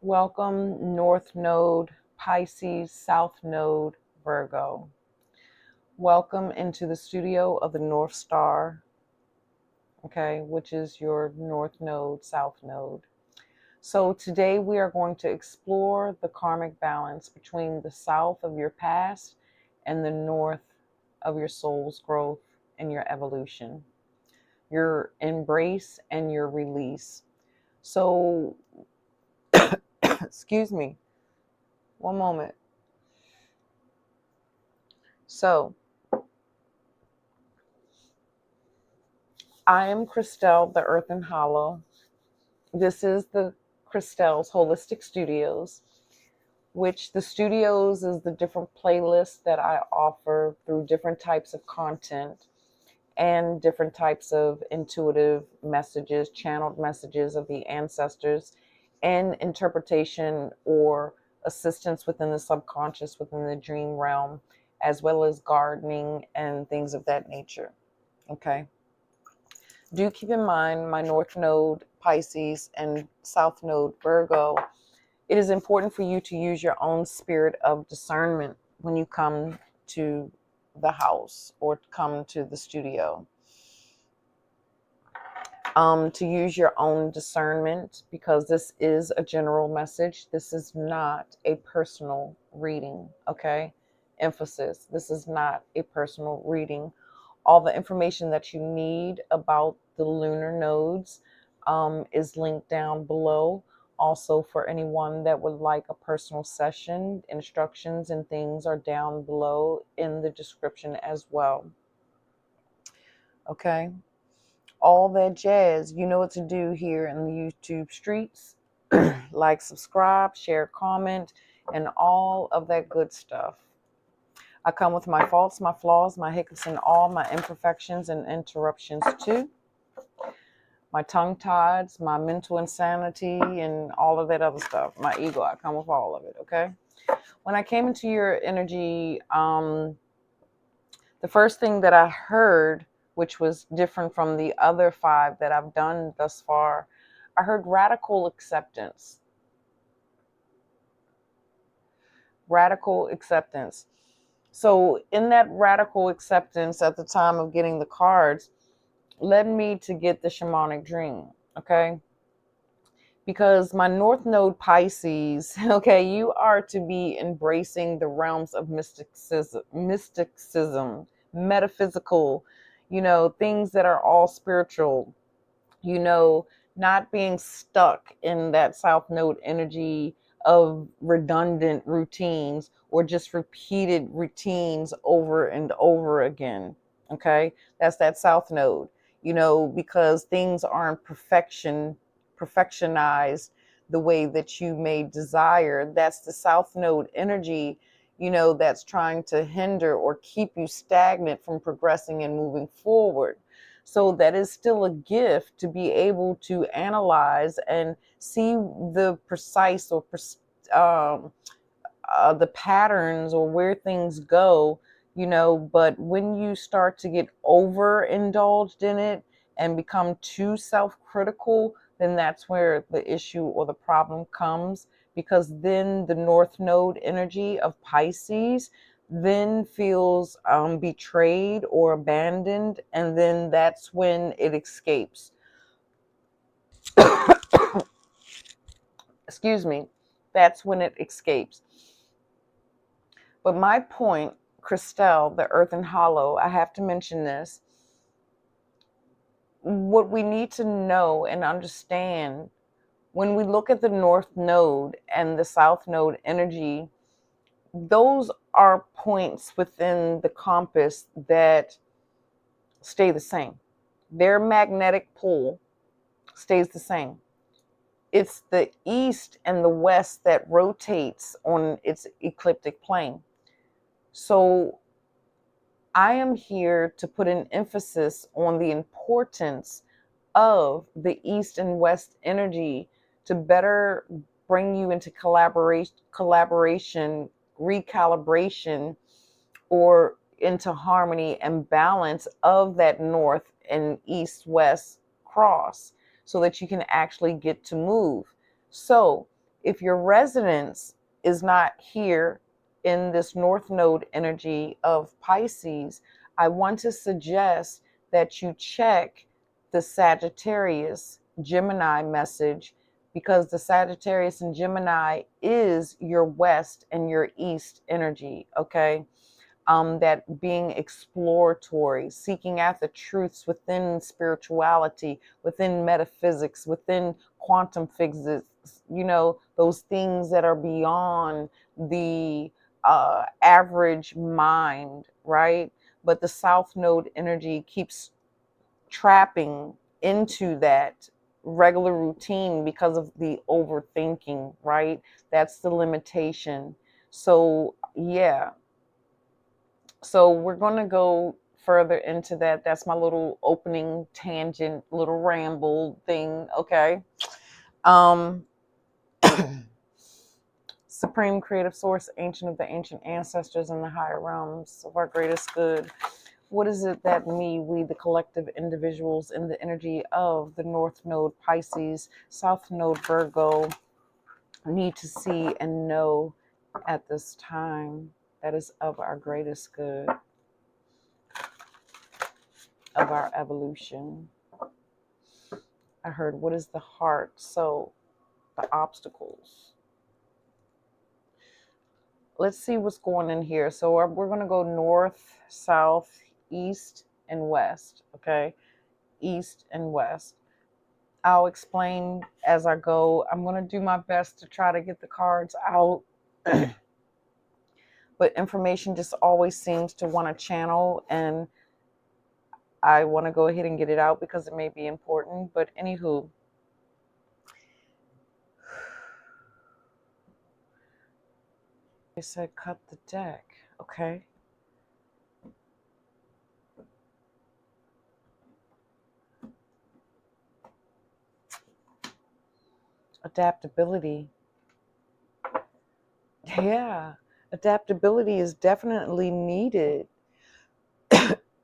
Welcome, North Node, Pisces, South Node, Virgo. Welcome into the studio of the North Star, okay, which is your North Node, South Node. So today we are going to explore the karmic balance between the south of your past and the north of your soul's growth and your evolution, your embrace and your release. So, excuse me, one moment. So, I am Christelle, the Earthen Hollow. This is the Christelle's Holistic Studios, which the studios is the different playlists that I offer through different types of content and different types of intuitive messages, channeled messages of the ancestors, and interpretation or assistance within the subconscious, within the dream realm, as well as gardening and things of that nature. Okay. Do keep in mind my North Node, Pisces, and South Node, Virgo. It is important for you to use your own spirit of discernment when you come to the house or come to the studio. To use your own discernment, because this is a general message. This is not a personal reading, okay? Emphasis, this is not a personal reading. All the information that you need about the lunar nodes is linked down below. Also, for anyone that would like a personal session, instructions and things are down below in the description as well. Okay? All that jazz. You know what to do here in the YouTube streets. Like, subscribe, share, comment, and all of that good stuff. I come with my faults, my flaws, my hiccups, and all my imperfections and interruptions too. My tongue tieds, my mental insanity, and all of that other stuff. My ego, I come with all of it, okay? When I came into your energy, the first thing that I heard, which was different from the other 5 that I've done thus far, I heard radical acceptance. Radical acceptance. So in that radical acceptance at the time of getting the cards, led me to get the shamanic dream, okay? Because my North Node Pisces, okay, you are to be embracing the realms of mysticism, metaphysical, things that are all spiritual, not being stuck in that South Node energy of redundant routines or just repeated routines over and over again. Okay, that's that South Node, because things aren't perfectionized the way that you may desire. That's the South Node energy, that's trying to hinder or keep you stagnant from progressing and moving forward. So that is still a gift to be able to analyze and see the precise or the patterns or where things go, but when you start to get overindulged in it and become too self-critical, then that's where the issue or the problem comes, because then the North Node energy of Pisces then feels betrayed or abandoned, and then that's when it escapes. Excuse me. That's when it escapes. But my point, Christelle, the Earthen Hollow, I have to mention this. What we need to know and understand when we look at the North Node and the South Node energy, those are points within the compass that stay the same. Their magnetic pull stays the same. It's the east and the west that rotates on its ecliptic plane. So I am here to put an emphasis on the importance of the east and west energy to better bring you into collaboration, recalibration, or into harmony and balance of that north and east-west cross, so that you can actually get to move. So if your residence is not here in this North Node energy of Pisces, I want to suggest that you check the Sagittarius Gemini message, because the Sagittarius and Gemini is your West and your East energy, okay? That being exploratory, seeking out the truths within spirituality, within metaphysics, within quantum physics, those things that are beyond the average mind, right? But the South Node energy keeps trapping into that regular routine because of the overthinking, right? That's the limitation. So, yeah. So we're going to go further into that. That's my little opening tangent, little ramble thing, okay? Um Supreme creative source, ancient of the ancient ancestors and the higher realms of our greatest good. What is it that we, the collective individuals in the energy of the North Node Pisces, South Node Virgo, need to see and know at this time that is of our greatest good, of our evolution? I heard, what is the heart? So, the obstacles. Let's see what's going in here. So, we're going to go north, south, east, and west. Okay? East and west. I'll explain as I go. I'm going to do my best to try to get the cards out. But information just always seems to want to channel, and I want to go ahead and get it out because it may be important. But anywho, they said cut the deck. Okay. Adaptability. Yeah. Adaptability is definitely needed.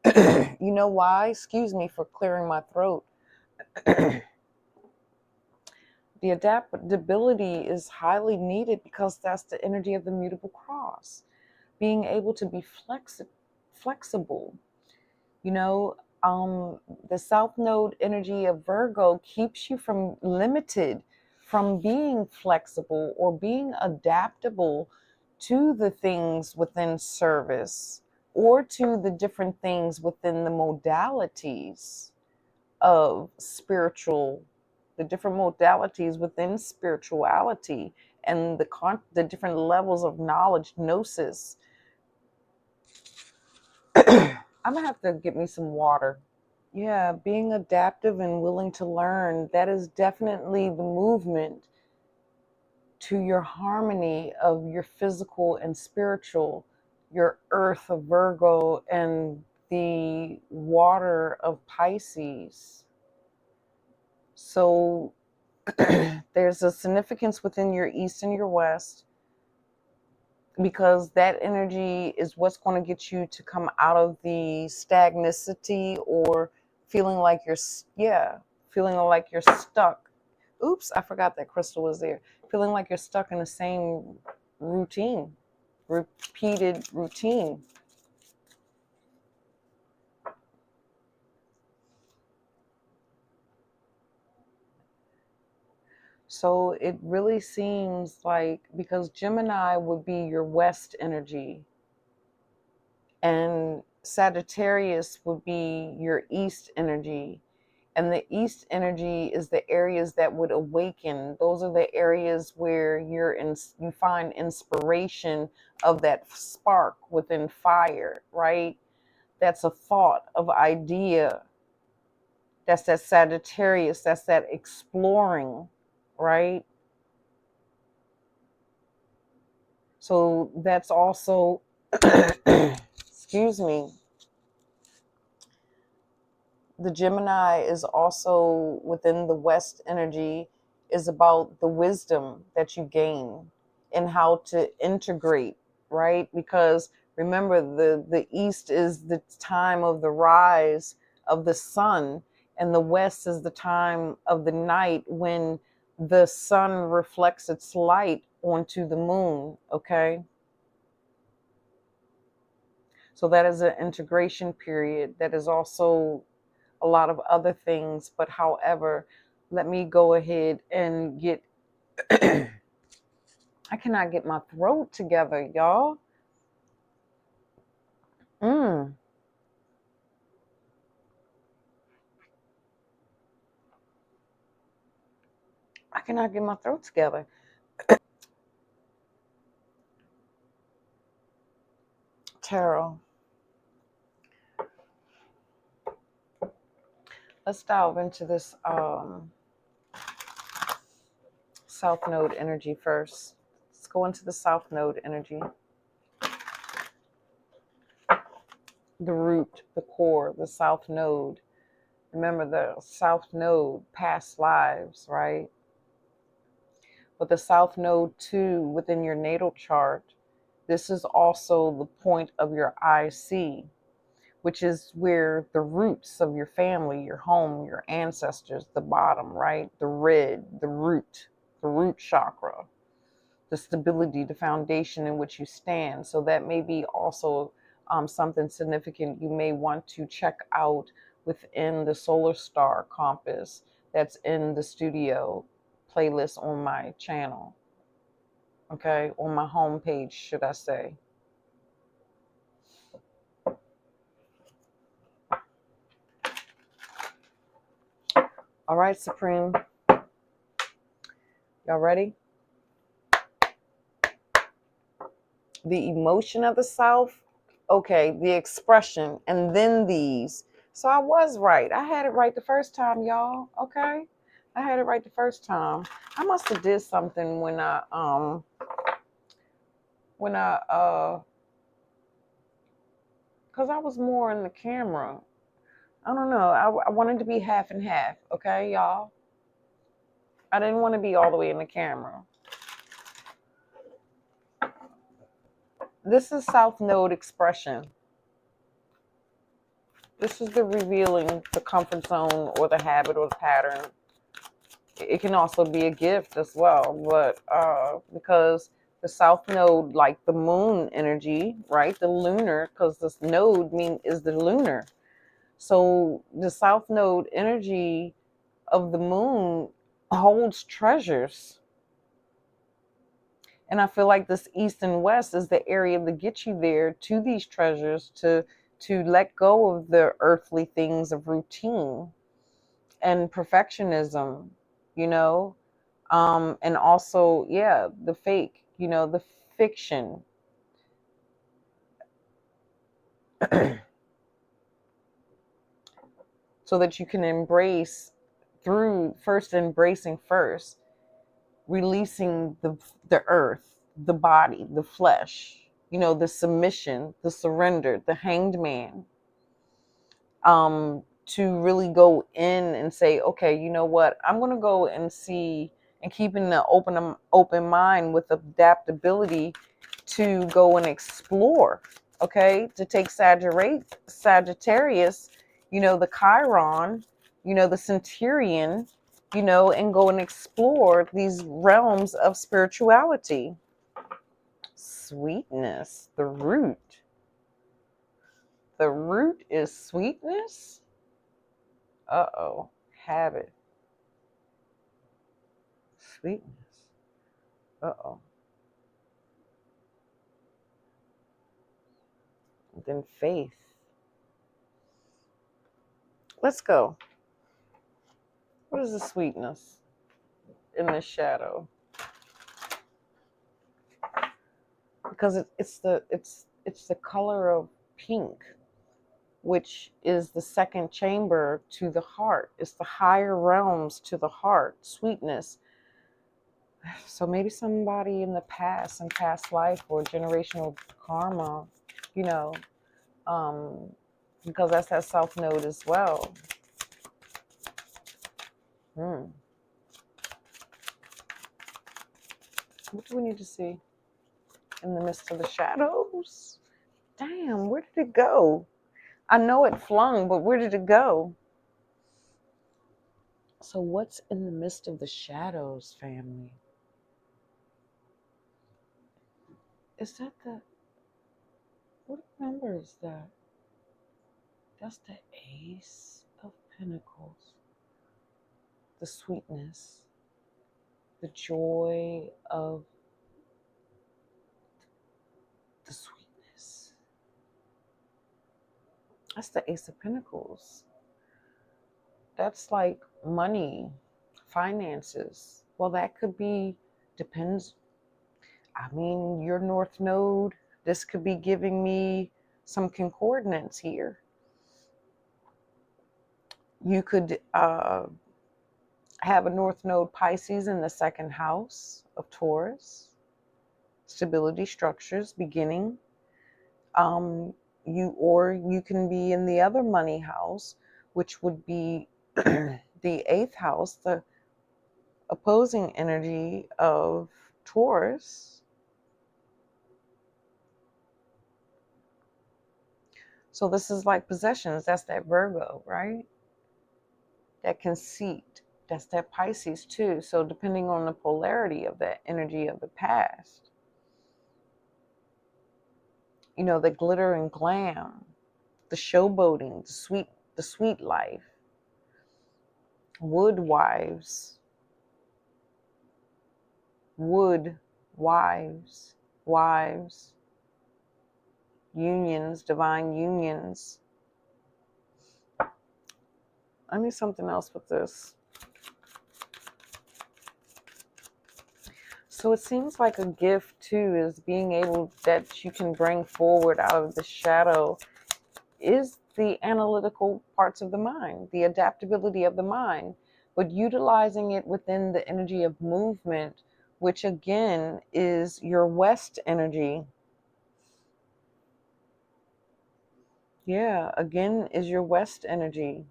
You know why? Excuse me for clearing my throat. The adaptability is highly needed because that's the energy of the mutable cross. Being able to be flexible. The South Node energy of Virgo keeps you from limited from being flexible or being adaptable to the things within service or to the different things within the modalities of the different modalities within spirituality and the different levels of knowledge, gnosis. I'm gonna have to get me some water. Yeah, being adaptive and willing to learn, that is definitely the movement to your harmony of your physical and spiritual, your earth of Virgo and the water of Pisces. So there's a significance within your east and your west, because that energy is what's going to get you to come out of the stagnicity or feeling like feeling like you're stuck. Oops, I forgot that crystal was there. Feeling like you're stuck in the same repeated routine. So it really seems like, because Gemini would be your west energy, and Sagittarius would be your east energy. And the east energy is the areas that would awaken. Those are the areas where you find inspiration of that spark within fire, right? That's a thought of idea. That's that Sagittarius. That's that exploring, right? So that's also, excuse me, the Gemini is also within the West energy, is about the wisdom that you gain and how to integrate, right? Because remember, the East is the time of the rise of the sun, and the West is the time of the night when the sun reflects its light onto the moon, okay? So that is an integration period. That is also a lot of other things. But however, let me go ahead and get, I cannot get my throat together, y'all. I cannot get my throat together. Tarot. Let's dive into this South Node energy first. Let's go into the South Node energy. The root, the core, the South Node. Remember the South Node, past lives, right? But the South Node too, within your natal chart, this is also the point of your IC, which is where the roots of your family, your home, your ancestors, the bottom, right? The red, the root chakra, the stability, the foundation in which you stand. So that may be also something significant you may want to check out within the solar star compass that's in the studio playlist on my channel. Okay, on my homepage, should I say. All right, Supreme. Y'all ready? The emotion of the South, okay, the expression, and then these. So I was right. I had it right the first time, y'all. Okay, I had it right the first time. I must have did something when I because I was more in the camera. I don't know. I wanted to be half and half. Okay, y'all. I didn't want to be all the way in the camera. This is South Node expression. This is the revealing the comfort zone or the habit or the pattern. It can also be a gift as well, but because the South Node, like the moon energy, right? The lunar, because this node is the lunar. So the South Node energy of the moon holds treasures. And I feel like this east and west is the area that gets you there to these treasures, to let go of the earthly things of routine and perfectionism, you know, and also, yeah, the fake, the fiction. So that you can embrace through first embracing first, releasing the earth, the body, the flesh, the submission, the surrender, the hanged man, to really go in and say, okay, you know what, I'm going to go and see, and keeping the open mind with adaptability to go and explore, okay, to take Sagittarius, the Chiron, the Centurion, and go and explore these realms of spirituality. Sweetness, the root. The root is sweetness. Uh-oh. Habit. Sweetness. Uh-oh. Then faith. Let's go. What is the sweetness in this shadow? Because it's the color of pink, which is the second chamber to the heart. It's the higher realms to the heart. Sweetness. So maybe somebody in the past, and past life, or generational karma, because that's that South Node as well. What do we need to see in the midst of the shadows? Damn, where did it go? I know it flung, but where did it go? So what's in the midst of the shadows, family? Is that what number is that? That's the Ace of Pentacles. The sweetness, the joy of the sweetness. That's the Ace of Pentacles. That's like money, finances. Well, that could be, depends. I mean, your North Node, this could be giving me some concordance here. You could have a North Node Pisces in the second house of Taurus. Stability, structures, beginning. You can be in the other money house, which would be the eighth house, the opposing energy of Taurus. So this is like possessions. That's that Virgo, right? That conceit. That's that Pisces too. So depending on the polarity of that energy of the past, you know, the glitter and glam, the showboating, the sweet life, wood wives, wives, unions, divine unions. I need something else with this. So it seems like a gift too is being able that you can bring forward out of the shadow is the analytical parts of the mind, the adaptability of the mind, but utilizing it within the energy of movement, which again is your West energy. Yeah, again is your West energy.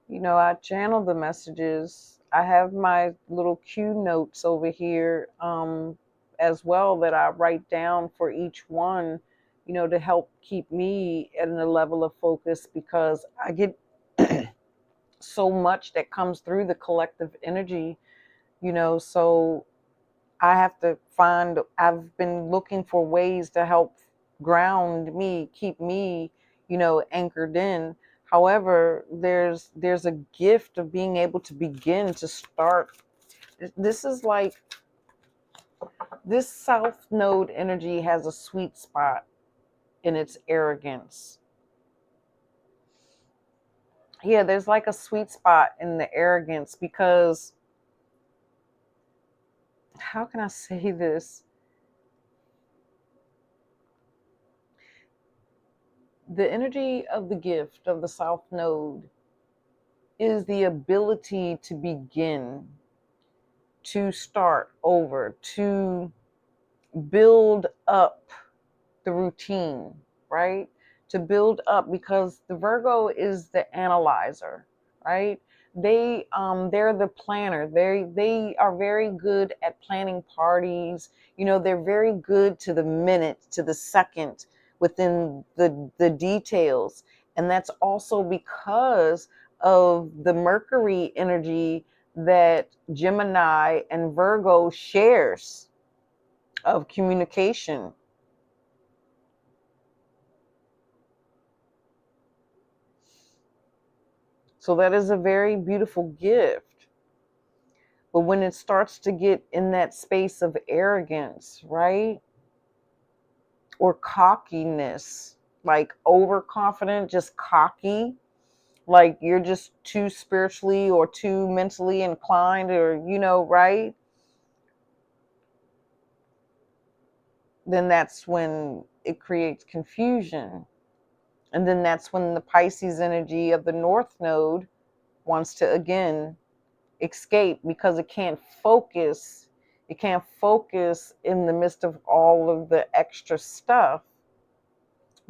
You know, I channel the messages. I have my little cue notes over here as well that I write down for each one, you know, to help keep me at a level of focus because I get so much that comes through the collective energy, you know, so I have to I've been looking for ways to help ground me, keep me, you know, anchored in. However, there's a gift of being able to begin to start. This is like, this South Node energy has a sweet spot in its arrogance. Yeah, there's like a sweet spot in the arrogance because, how can I say this? The energy of the gift of the South Node is the ability to begin, to start over, to build up the routine, right? To build up, because the Virgo is the analyzer, right? They're the planner. They are very good at planning parties. You know, they're very good to the minute, to the second, within the details. And that's also because of the Mercury energy that Gemini and Virgo shares of communication. So that is a very beautiful gift. But when it starts to get in that space of arrogance, right? Or cockiness, like overconfident, just cocky, like you're just too spiritually or too mentally inclined, or, you know, right? Then that's when it creates confusion. And then that's when the Pisces energy of the North Node wants to again escape because it can't focus. It can't focus in the midst of all of the extra stuff,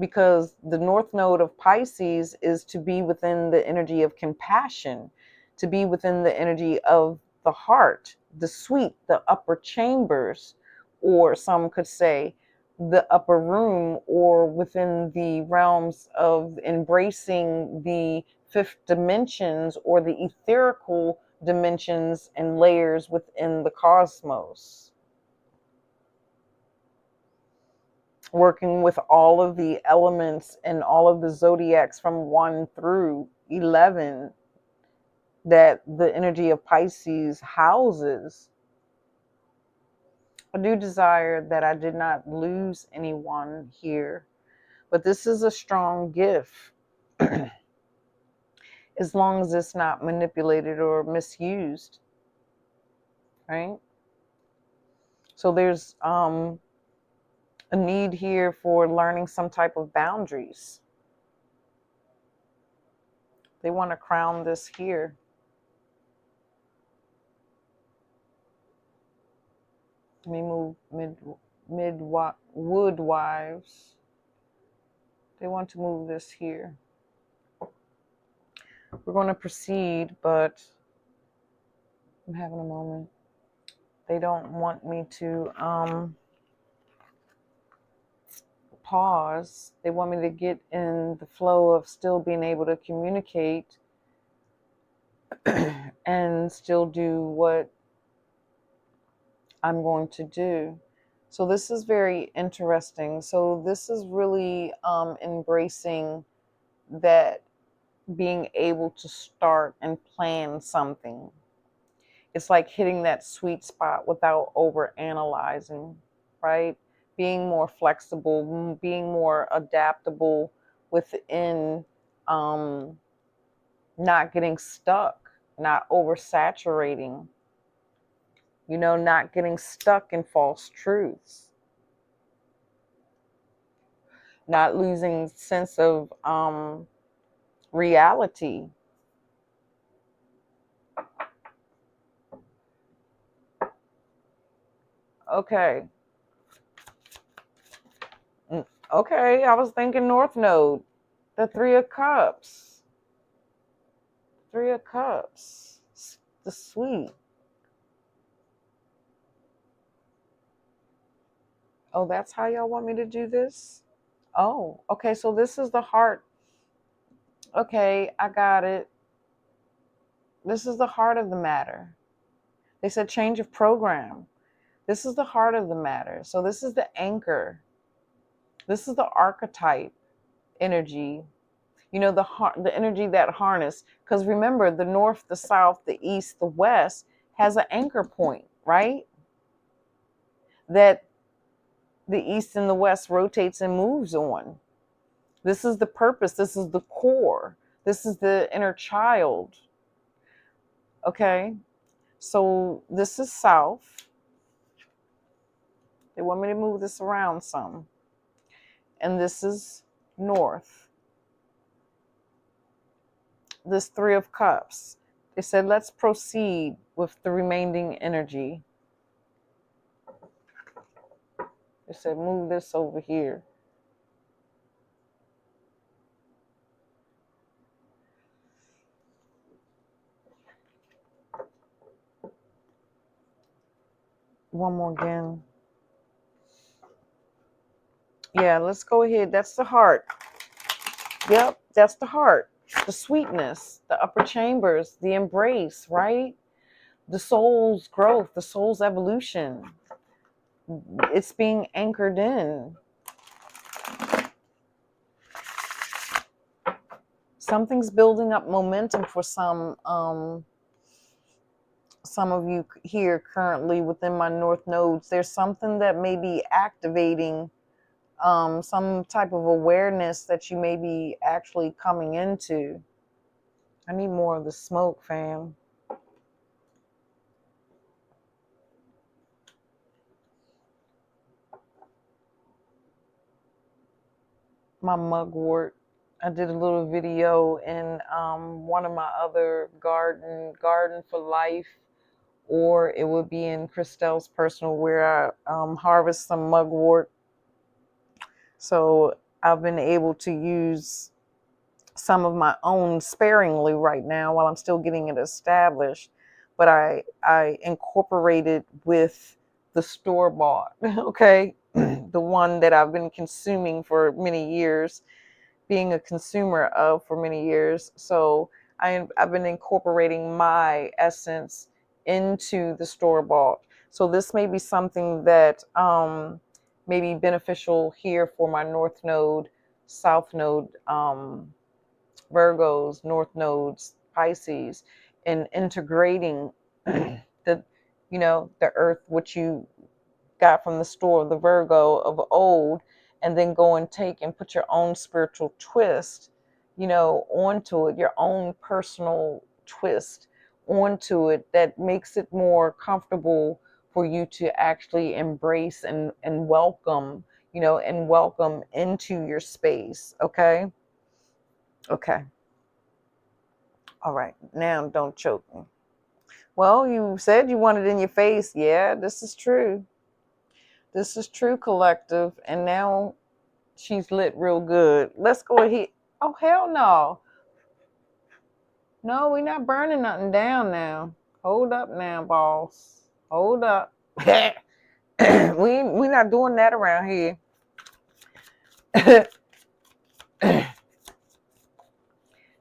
because the North Node of Pisces is to be within the energy of compassion, to be within the energy of the heart, the sweet, the upper chambers, or some could say the upper room or within the realms of embracing the fifth dimensions or the etherical dimensions and layers within the cosmos. Working with all of the elements and all of the zodiacs from 1 through 11 that the energy of Pisces houses. I do desire that I did not lose anyone here, but this is a strong gift as long as it's not manipulated or misused, right? So there's a need here for learning some type of boundaries. They want to crown this here. Let me move wood wives. They want to move this here. We're going to proceed, but I'm having a moment. They don't want me to pause. They want me to get in the flow of still being able to communicate and still do what I'm going to do. So this is very interesting. So this is really embracing that being able to start and plan something. It's like hitting that sweet spot without over analyzing, right? Being more flexible, being more adaptable within not getting stuck, not oversaturating, not getting stuck in false truths, not losing sense of reality. Okay. Okay, I was thinking North Node, the Three of Cups. Three of Cups, the sweet. Oh, that's how y'all want me to do this? Oh, okay, so this is the heart. Okay, I got it. This is the heart of the matter. They said change of program. This is the heart of the matter. So this is the anchor. This is the archetype energy. The energy that harness. Because remember, the north, the south, the east, the west has an anchor point, right? That the east and the west rotates and moves on. This is the purpose. This is the core. This is the inner child. Okay? So this is south. They want me to move this around some. And this is north. This Three of Cups. They said, let's proceed with the remaining energy. They said, move this over here. One more again. Yeah, let's go ahead. That's the heart. Yep, that's the heart. The sweetness, the upper chambers, the embrace, right? The soul's growth, the soul's evolution. It's being anchored in. Something's building up momentum for some of you here currently within my North Nodes. There's something that may be activating some type of awareness that you may be actually coming into. I need more of the smoke, fam. My mugwort. I did a little video in one of my other garden for life, or it would be in Christelle's personal where I harvest some mugwort. So I've been able to use some of my own sparingly right now while I'm still getting it established. But I incorporated with the store-bought, okay? The one that I've been consuming for many years, being a consumer of for many years. So I've been incorporating my essence into the store-bought. So this may be something that may be beneficial here for my North Node, South Node, Virgos, North Nodes, Pisces, in integrating the, the earth, which you got from the store of the Virgo of old, and then go and take and put your own spiritual twist, onto it, your own personal twist onto it that makes it more comfortable for you to actually embrace and welcome, and welcome into your space. Okay. Okay. All right. Now don't choke me. Well, you said you wanted it in your face. Yeah, this is true. This is true, collective. And now she's lit real good. Let's go ahead. Oh, hell no. No, we're not burning nothing down now. Hold up now, boss. Hold up. we not doing that around here.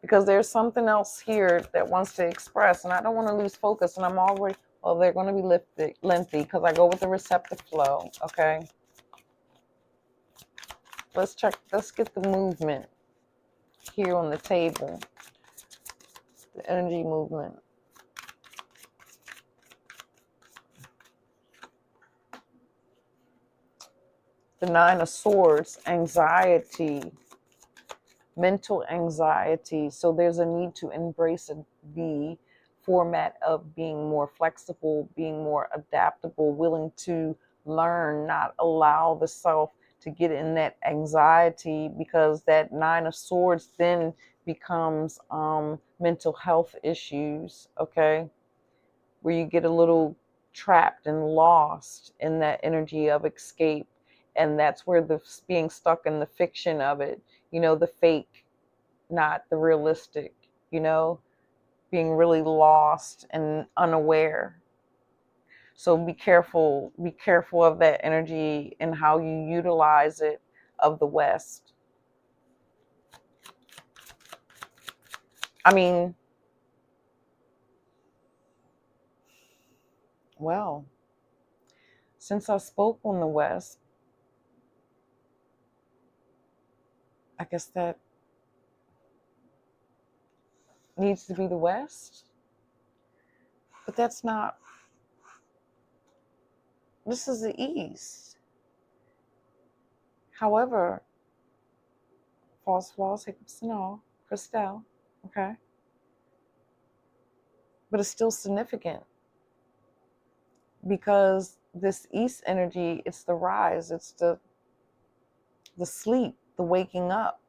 Because there's something else here that wants to express, and I don't want to lose focus, and I'm already, well, they're going to be lengthy because I go with the receptive flow, okay? Let's get the movement here on the table, the energy movement. The Nine of Swords, anxiety, mental anxiety. So there's a need to embrace the format of being more flexible, being more adaptable, willing to learn, not allow the self to get in that anxiety, because that Nine of Swords then becomes mental health issues, okay? Where you get a little trapped and lost in that energy of escape. And that's where the being stuck in the fiction of it, the fake, not the realistic, being really lost and unaware. So be careful of that energy and how you utilize it of the West. I mean, well, since I spoke on the West, I guess that needs to be the West. But that's not, this is the East. However, false flaws, hiccups, and all, Christelle, okay? But it's still significant because this East energy, it's the rise, it's the sleep, the waking up.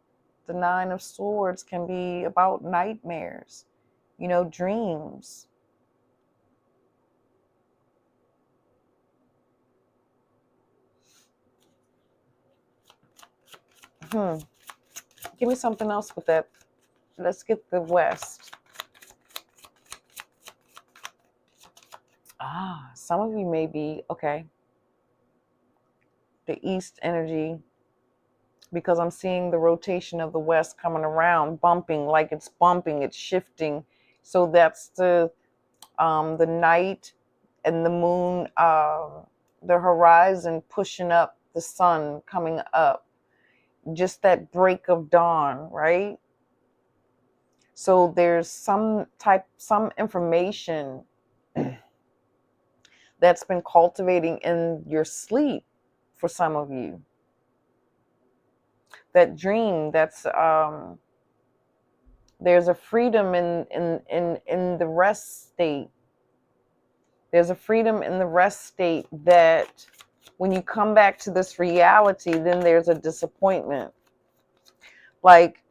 The Nine of Swords can be about nightmares, dreams. Give me something else with that. Let's get the West. Some of you may be, okay, the East energy, because I'm seeing the rotation of the West coming around, bumping, like it's bumping, it's shifting. So that's the night and the moon, the horizon pushing up, the sun coming up, just that break of dawn, right? So there's some information that's been cultivating in your sleep for some of you. That dream, that's there's a freedom in the rest state. There's a freedom in the rest state that when you come back to this reality, then there's a disappointment. Like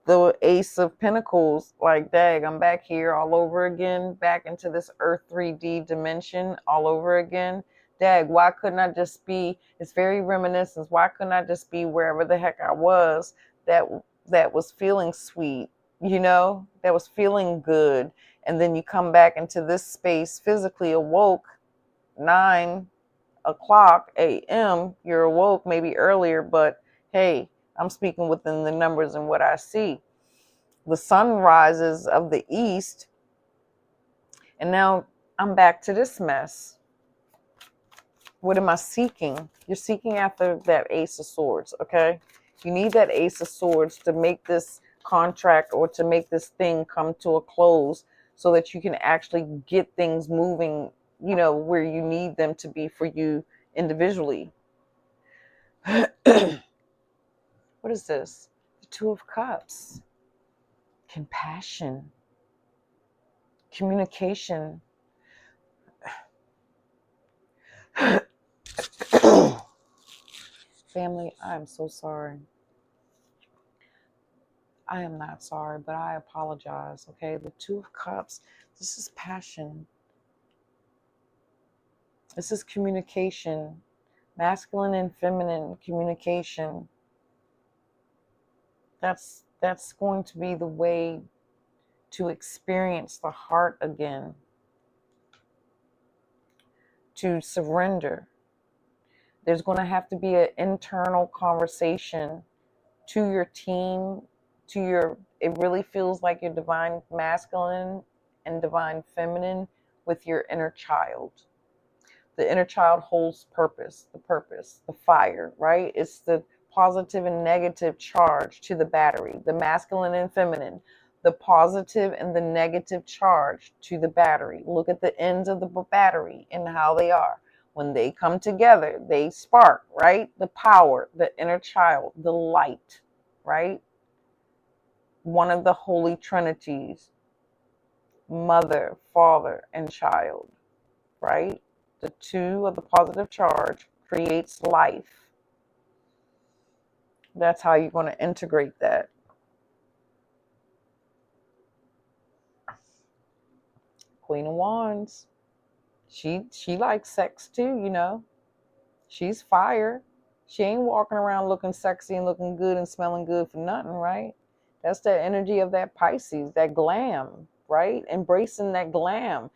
the Ace of Pentacles, like, dang, I'm back here all over again, back into this Earth 3D dimension all over again. Dag, why couldn't I just be, it's very reminiscent, why couldn't I just be wherever the heck I was that was feeling sweet, that was feeling good. And then you come back into this space, physically awoke, 9, o'clock a.m., you're awoke, maybe earlier, but hey, I'm speaking within the numbers and what I see. The sun rises of the east, and now I'm back to this mess. What am I seeking? You're seeking after that Ace of Swords, okay? You need that Ace of Swords to make this contract or to make this thing come to a close so that you can actually get things moving, you know, where you need them to be for you individually. What is this? The Two of Cups. Compassion. Communication. Family, I'm so sorry. I am not sorry, but I apologize, okay? The Two of Cups, this is passion. This is communication, masculine and feminine communication. That's going to be the way to experience the heart again, to surrender. There's going to have to be an internal conversation to your team, to your, it really feels like your divine masculine and divine feminine with your inner child. The inner child holds purpose, the fire, right? It's the positive and negative charge to the battery, the masculine and feminine, the positive and the negative charge to the battery. Look at the ends of the battery and how they are. When they come together, they spark, right? The power, the inner child, the light, right? One of the holy trinities, mother, father, and child, right? The two of the positive charge creates life. That's how you're going to integrate that. Queen of Wands. She likes sex too, you know. She's fire. She ain't walking around looking sexy and looking good and smelling good for nothing, right? That's the energy of that Pisces, that glam, right? Embracing that glam.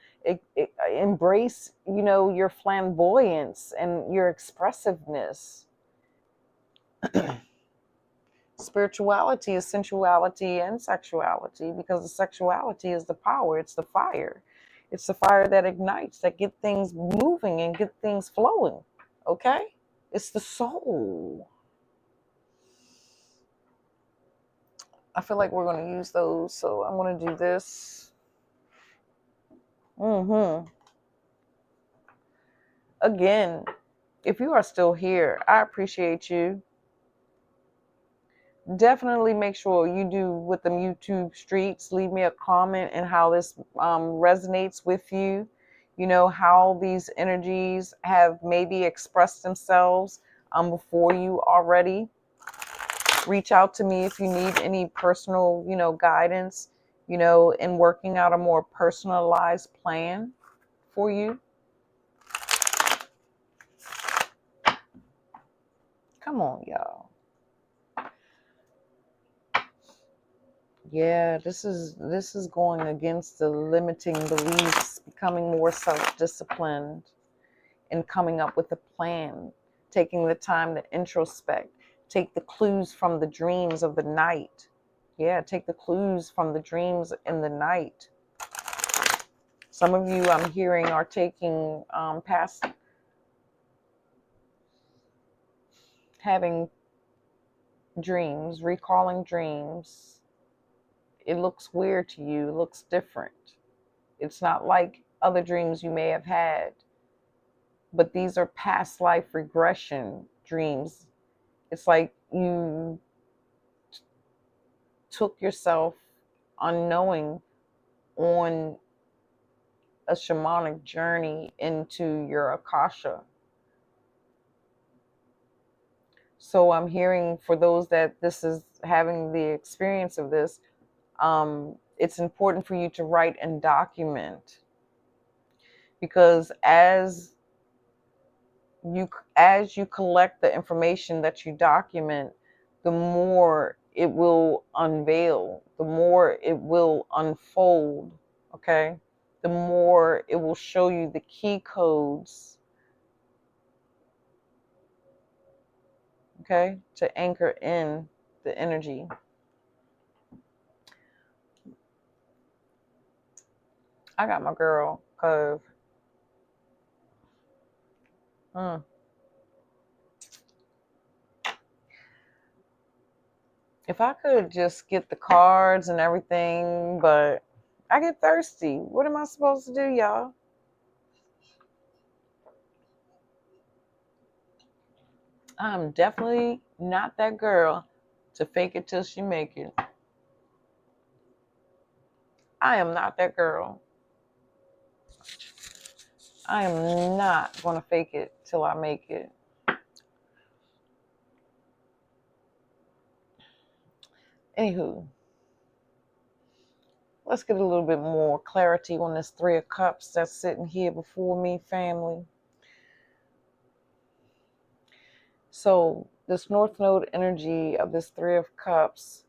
Embrace, you know, your flamboyance and your expressiveness. Spirituality is sensuality and sexuality, because the sexuality is the power. It's the fire. It's the fire that ignites, that get things moving and get things flowing. Okay? It's the soul. I feel like we're going to use those, so I'm going to do this. Again, if you are still here, I appreciate you. Definitely make sure you do with them YouTube streets. Leave me a comment and how this resonates with you. You know, how these energies have maybe expressed themselves before you already. Reach out to me if you need any personal, you know, guidance, you know, in working out a more personalized plan for you. Come on, y'all. Yeah, this is going against the limiting beliefs, becoming more self-disciplined and coming up with a plan, taking the time to introspect, take the clues from the dreams of the night. Yeah, take the clues from the dreams in the night. Some of you I'm hearing are taking past having dreams, recalling dreams. It looks weird to you, it looks different. It's not like other dreams you may have had, but these are past life regression dreams. It's like you took yourself unknowing on a shamanic journey into your Akasha. So I'm hearing, for those that this is having the experience of this, it's important for you to write and document, because as you collect the information that you document, the more it will unveil, the more it will unfold, okay? The more it will show you the key codes okay, to anchor in the energy. I got my girl, cause if I could just get the cards and everything, but I get thirsty. What am I supposed to do, y'all? I'm definitely not that girl to fake it till she make it. I am not that girl. I am not going to fake it till I make it. Anywho, let's get a little bit more clarity on this Three of Cups that's sitting here before me, family. So this North Node energy of this Three of Cups,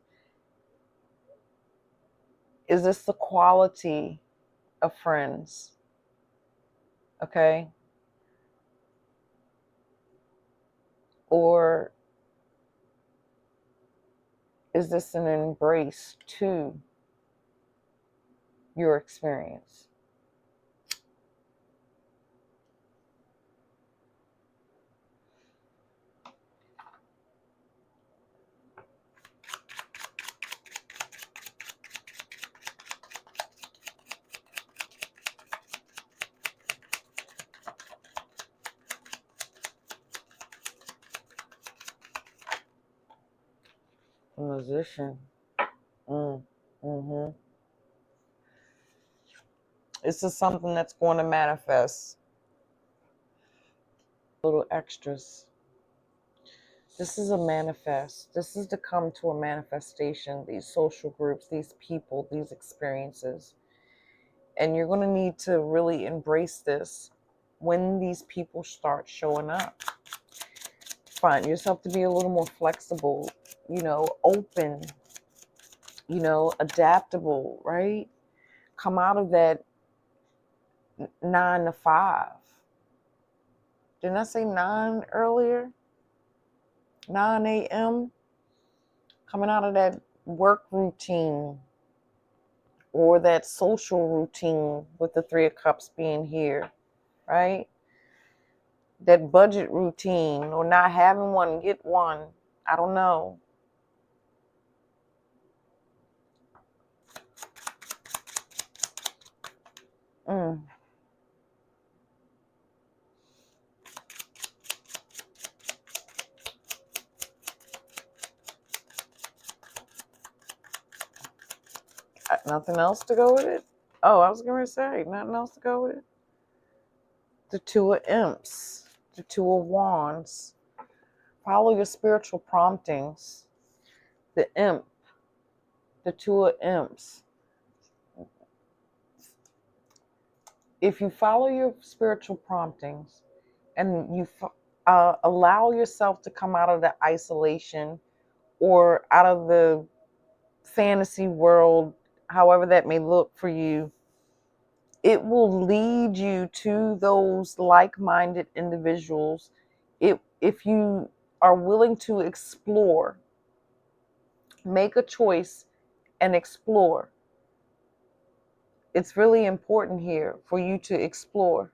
is this the quality of friends? Okay? Or is this an embrace to your experience? Musician. Mm-hmm. This is something that's going to manifest. Little extras. This is a manifest. This is to come to a manifestation, these social groups, these people, these experiences. And you're going to need to really embrace this when these people start showing up. Find yourself to be a little more flexible, open, adaptable, right? Come out of that 9 to 5. Didn't I say 9 earlier? 9 a.m. Coming out of that work routine or that social routine with the Three of Cups being here, right? That budget routine or not having one, get one. I don't know. Nothing else to go with it? Oh, I was going to say, nothing else to go with it? The Two of Imps, the Two of Wands. Follow your spiritual promptings. The Imp, the Two of Imps. If you follow your spiritual promptings and you allow yourself to come out of the isolation or out of the fantasy world, however that may look for you, it will lead you to those like-minded individuals. If you are willing to explore, make a choice and explore. It's really important here for you to explore,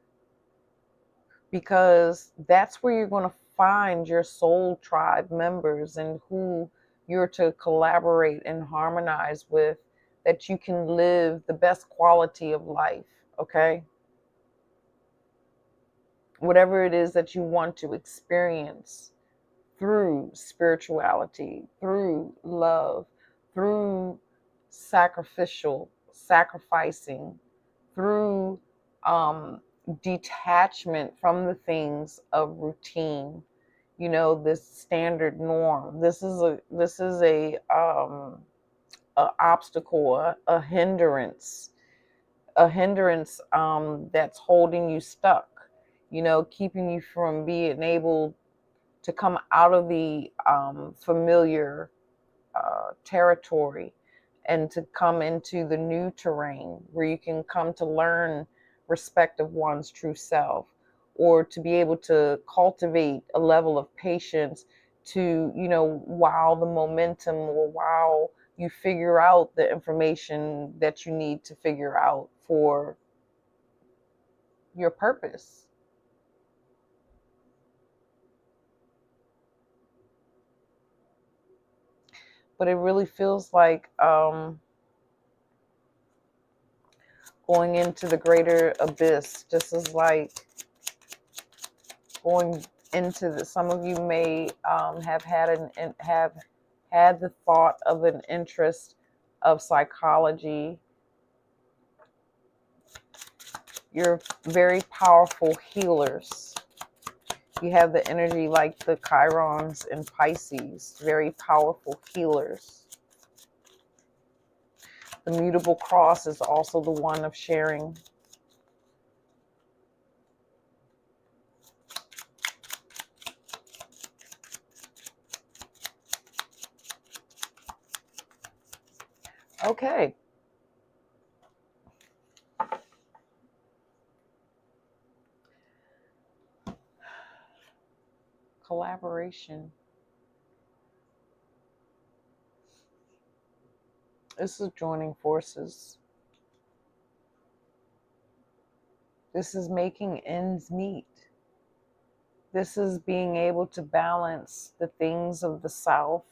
because that's where you're going to find your soul tribe members and who you're to collaborate and harmonize with, that you can live the best quality of life, okay? Whatever it is that you want to experience through spirituality, through love, through sacrificing, through detachment from the things of routine, this standard norm. This is a obstacle, a hindrance, that's holding you stuck, keeping you from being able to come out of the familiar territory and to come into the new terrain where you can come to learn respect of one's true self, or to be able to cultivate a level of patience to, you know, wow the momentum, or wow, you figure out the information that you need to figure out for your purpose. But it really feels like going into the greater abyss. This is like going into the, some of you may have had the thought of an interest of psychology. You're very powerful healers. You have the energy like the Chirons in Pisces, very powerful healers. The mutable cross is also the one of sharing. Okay. Collaboration. This is joining forces. This is making ends meet. This is being able to balance the things of the South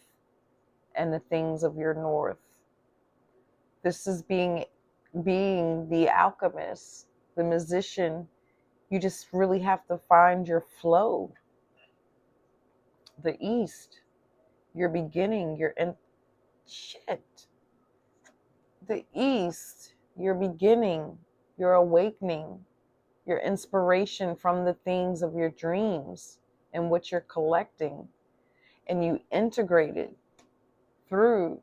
and the things of your North. This is being the alchemist, the musician. You just really have to find your flow. The East, your beginning, your in shit. The East, your beginning, your awakening, your inspiration from the things of your dreams and what you're collecting. And you integrate it through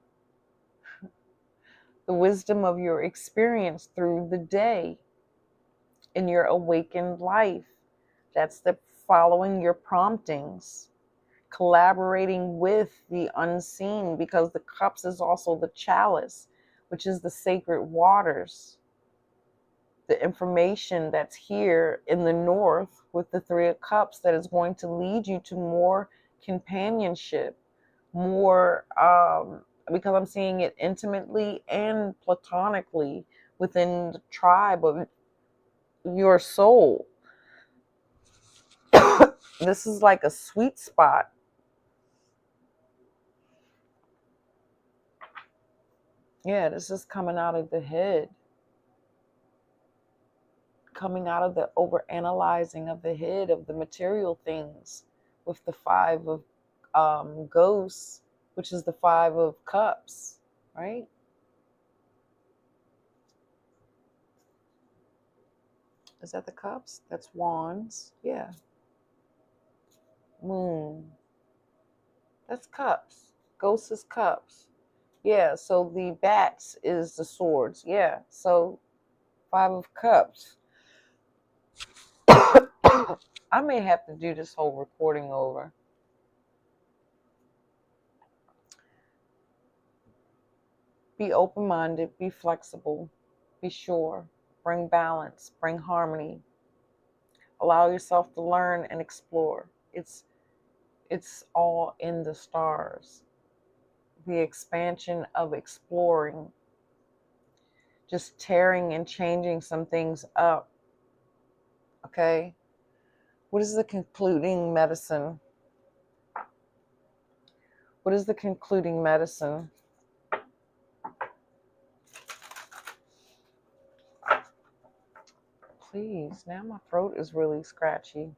the wisdom of your experience through the day in your awakened life. That's the following your promptings, collaborating with the unseen, because the cups is also the chalice, which is the sacred waters. The information that's here in the north with the Three of Cups that is going to lead you to more companionship, more, because I'm seeing it intimately and platonically within the tribe of your soul. This is like a sweet spot. Yeah, this is coming out of the head. Coming out of the overanalyzing of the head of the material things with the Five of Ghosts, which is the Five of Cups, right? Is that the Cups? That's Wands. Yeah. Moon. That's Cups. Ghosts is Cups. Yeah, so the Bats is the Swords. Yeah, so Five of Cups. I may have to do this whole recording over. Be open-minded, be flexible, be sure, bring balance, bring harmony. Allow yourself to learn and explore. It's all in the stars. The expansion of exploring, just tearing and changing some things up. Okay? What is the concluding medicine? What is the concluding medicine? Please, now my throat is really scratchy.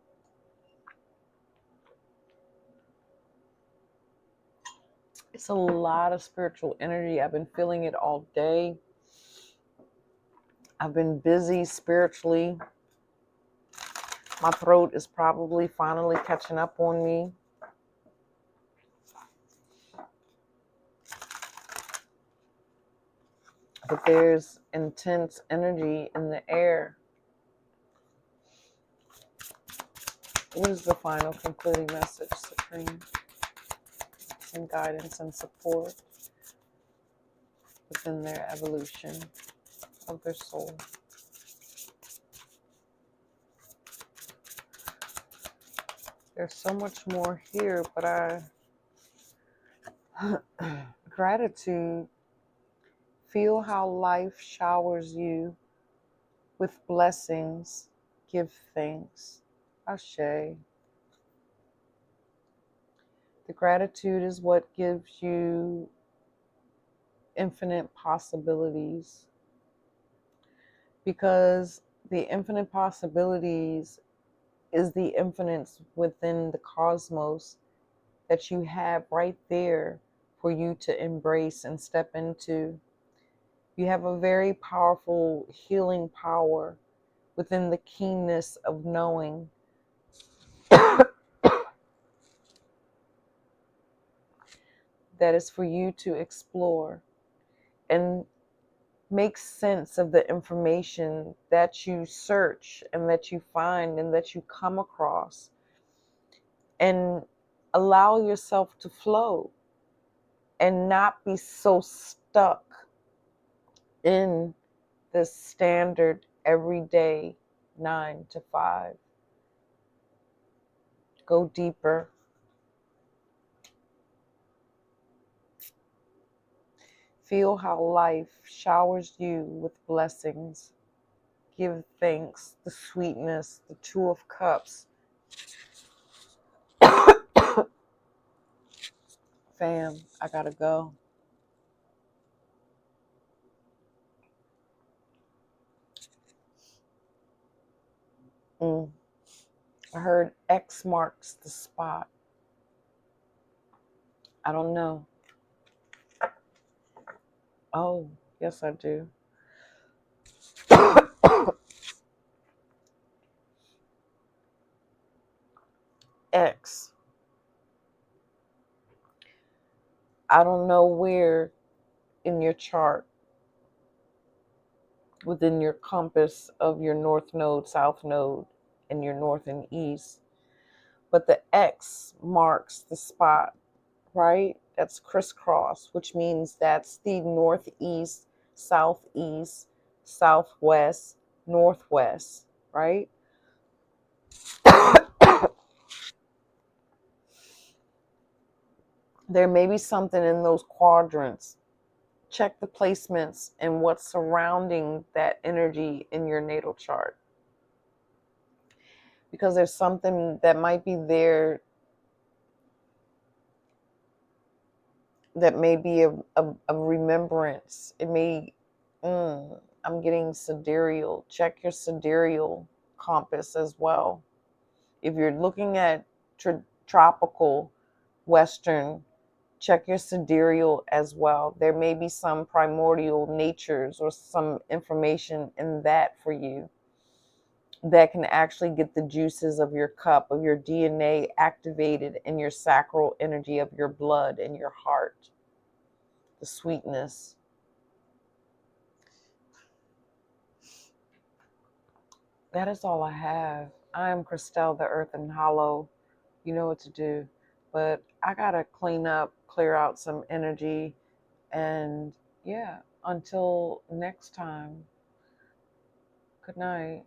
It's a lot of spiritual energy. I've been feeling it all day. I've been busy spiritually. My throat is probably finally catching up on me. But there's intense energy in the air. What is the final concluding message, Supreme? Some guidance and support within their evolution of their soul. There's so much more here, but Gratitude. Feel how life showers you with blessings. Give thanks. Ashe. The gratitude is what gives you infinite possibilities, because the infinite possibilities is the infinites within the cosmos that you have right there for you to embrace and step into. You have a very powerful healing power within the keenness of knowing that is for you to explore and make sense of the information that you search and that you find and that you come across, and allow yourself to flow and not be so stuck in the standard everyday 9 to 5. Go deeper. Feel how life showers you with blessings. Give thanks, the sweetness, the Two of Cups. Fam, I gotta go. I heard X marks the spot. I don't know. Oh, yes, I do. X. I don't know where in your chart, within your compass of your north node, south node, and your north and east, but the X marks the spot, right? That's crisscross, which means that's the northeast, southeast, southwest, northwest, right? There may be something in those quadrants. Check the placements and what's surrounding that energy in your natal chart, because there's something that might be there that may be a remembrance. It may, I'm getting sidereal. Check your sidereal compass as well. If you're looking at tropical, Western, check your sidereal as well. There may be some primordial natures or some information in that for you that can actually get the juices of your cup, of your DNA activated in your sacral energy of your blood and your heart. The sweetness. That is all I have. I am Christelle, the Earth and Hollow. You know what to do. But I gotta clean up, clear out some energy, and yeah, until next time, good night.